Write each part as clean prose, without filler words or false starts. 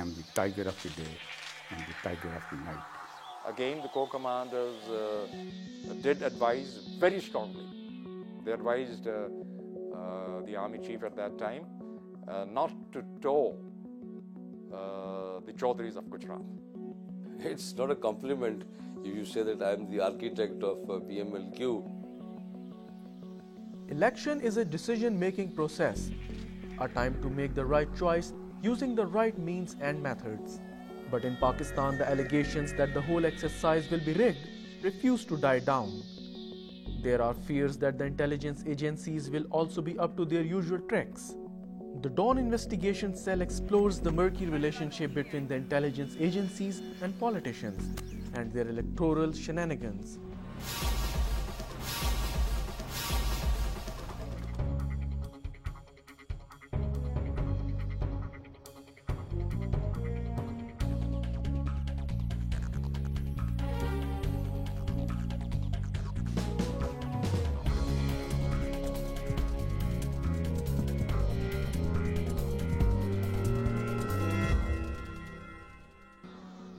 am the tiger of the day and the tiger of the night. Again, the corps commanders did advise very strongly. They advised the army chief at that time not to tow the Chaudhurys of Gujarat. It's not a compliment if you say that I am the architect of PMLQ. Election is a decision-making process, a time to make the right choice using the right means and methods. But in Pakistan, the allegations that the whole exercise will be rigged refuse to die down. There are fears that the intelligence agencies will also be up to their usual tricks. The Dawn Investigation Cell explores the murky relationship between the intelligence agencies and politicians and their electoral shenanigans.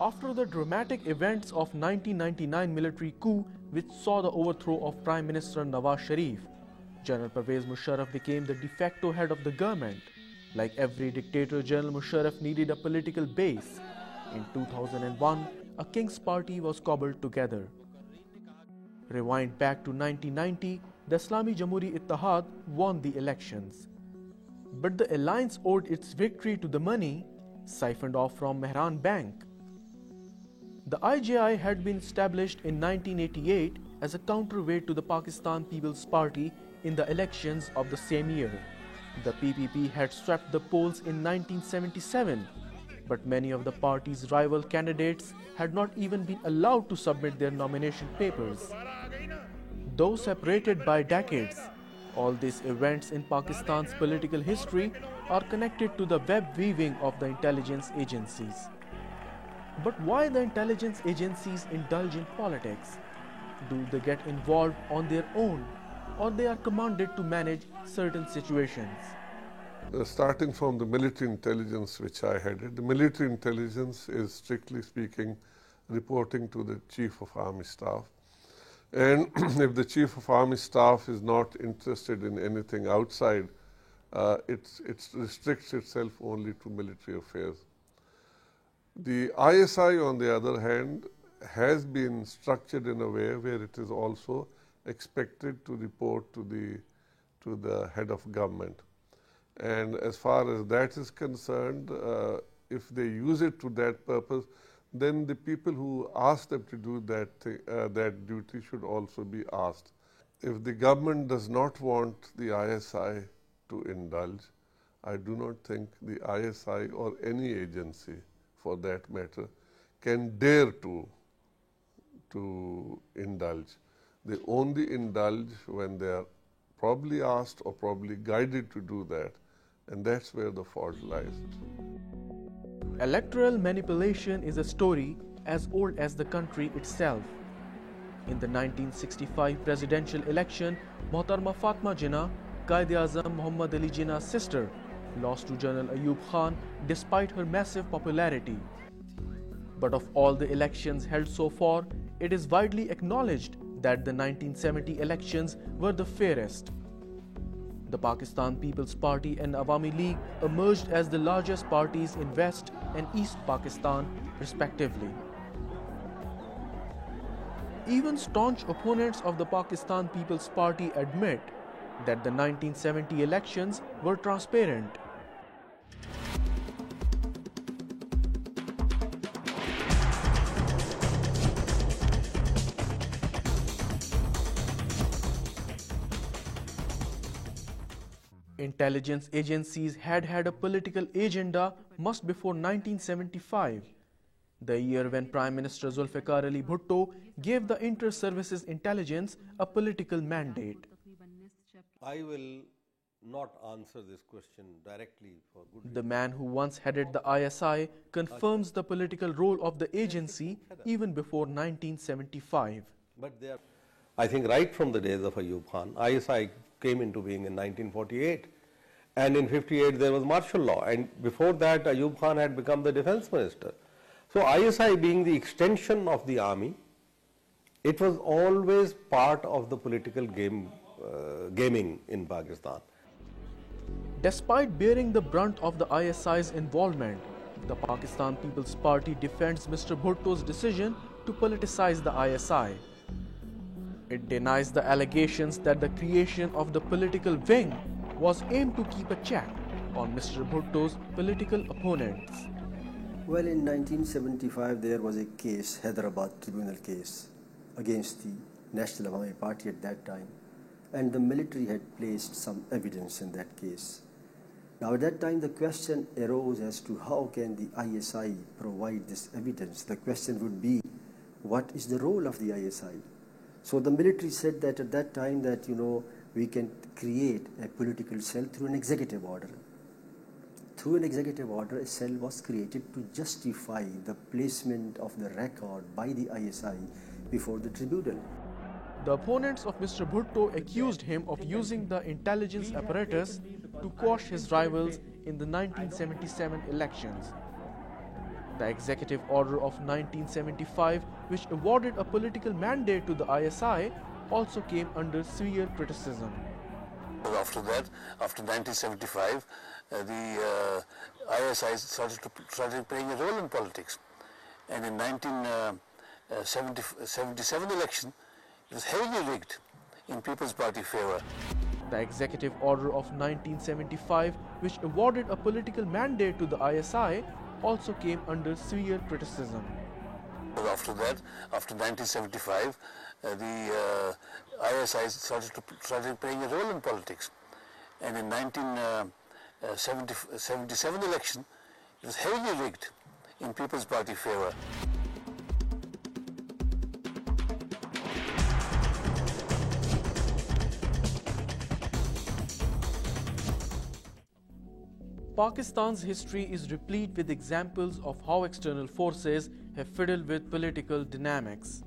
After the dramatic events of 1999 military coup, which saw the overthrow of Prime Minister Nawaz Sharif, General Pervez Musharraf became the de facto head of the government. Like every dictator, General Musharraf needed a political base. In 2001, a King's Party was cobbled together. Rewind back to 1990, the Islami Jamhuri Ittihad won the elections. But the alliance owed its victory to the money siphoned off from Mehran Bank. The IJI had been established in 1988 as a counterweight to the Pakistan People's Party in the elections of the same year. The PPP had swept the polls in 1977, but many of the party's rival candidates had not even been allowed to submit their nomination papers. Though separated by decades, all these events in Pakistan's political history are connected to the web weaving of the intelligence agencies. But why the intelligence agencies indulge in politics? Do they get involved on their own, or they are commanded to manage certain situations? Starting from the military intelligence which I headed, the military intelligence is strictly speaking reporting to the Chief of Army Staff. And if the Chief of Army Staff is not interested in anything outside, it restricts itself only to military affairs. The ISI, on the other hand, has been structured in a way where it is also expected to report to the head of government. And as far as that is concerned, if they use it to that purpose, then the people who ask them to do that duty should also be asked. If the government does not want the ISI to indulge, I do not think the ISI or any agency for that matter, can dare to indulge. They only indulge when they are probably asked or probably guided to do that, and that's where the fault lies. Electoral manipulation is a story as old as the country itself. In the 1965 presidential election, Mohtarma Fatma Jinnah, Quaid-e-Azam Muhammad Ali Jinnah's sister, lost to General Ayub Khan despite her massive popularity. But of all the elections held so far, it is widely acknowledged that the 1970 elections were the fairest. The Pakistan People's Party and Awami League emerged as the largest parties in West and East Pakistan, respectively. Even staunch opponents of the Pakistan People's Party admit that the 1970 elections were transparent. Intelligence agencies had a political agenda much before 1975, the year when Prime Minister Zulfikar Ali Bhutto gave the Inter-Services Intelligence a political mandate. I will not answer this question directly for good reason. The man who once headed the ISI confirms the political role of the agency even before 1975. But I think right from the days of Ayub Khan, ISI came into being in 1948, And in 58 there was martial law, and before that Ayub Khan had become the defense minister. So ISI being the extension of the army, it was always part of the political gaming in Pakistan. Despite bearing the brunt of the ISI's involvement, the Pakistan People's Party defends Mr. Bhutto's decision to politicize the ISI. It denies the allegations that the creation of the political wing was aimed to keep a check on Mr. Bhutto's political opponents. Well, in 1975 there was a case, Hyderabad tribunal case, against the National Awami Party at that time, and the military had placed some evidence in that case. Now at that time the question arose as to how can the ISI provide this evidence. The question would be, what is the role of the ISI? So the military said that at that time that, we can create a political cell through an executive order. Through an executive order, a cell was created to justify the placement of the record by the ISI before the tribunal. The opponents of Mr. Bhutto accused him of using the intelligence apparatus to quash his rivals in the 1977 elections. The executive order of 1975, which awarded a political mandate to the ISI, also came under severe criticism. After that, after 1975, the ISI started playing a role in politics. And in 1977 election, it was heavily rigged in People's Party favor. The executive order of 1975, which awarded a political mandate to the ISI, also came under severe criticism. After that, after 1975, the ISI started playing a role in politics. And in 1977 election, it was heavily rigged in People's Party favor. Pakistan's history is replete with examples of how external forces have fiddled with political dynamics.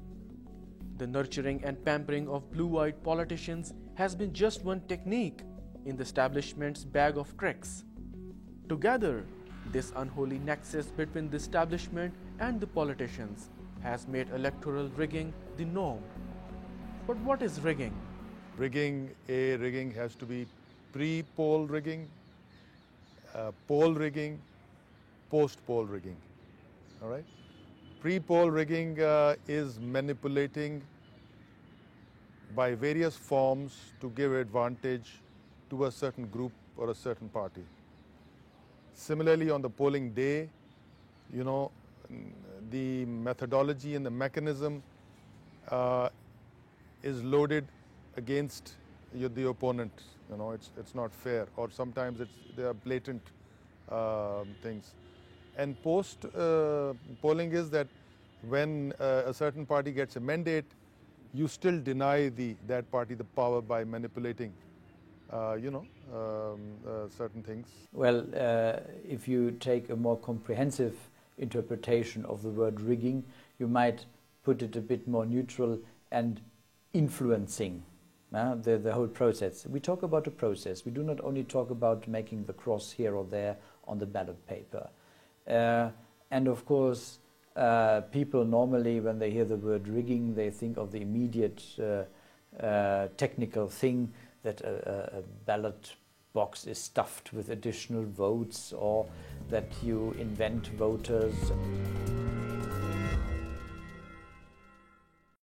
The nurturing and pampering of blue-eyed politicians has been just one technique in the establishment's bag of tricks. Together, this unholy nexus between the establishment and the politicians has made electoral rigging the norm. But what is rigging? Rigging has to be pre-poll rigging, poll rigging, post-poll rigging. All right? Pre-poll rigging is manipulating by various forms to give advantage to a certain group or a certain party. Similarly, on the polling day, the methodology and the mechanism is loaded against the opponent. It's not fair, or sometimes there are blatant things. And post polling is that when a certain party gets a mandate, you still deny that party the power by manipulating certain things. Well, if you take a more comprehensive interpretation of the word rigging, you might put it a bit more neutral and influencing the whole process. We talk about a process. We do not only talk about making the cross here or there on the ballot paper. And of course, people normally, when they hear the word rigging, they think of the immediate technical thing that a ballot box is stuffed with additional votes, or that you invent voters.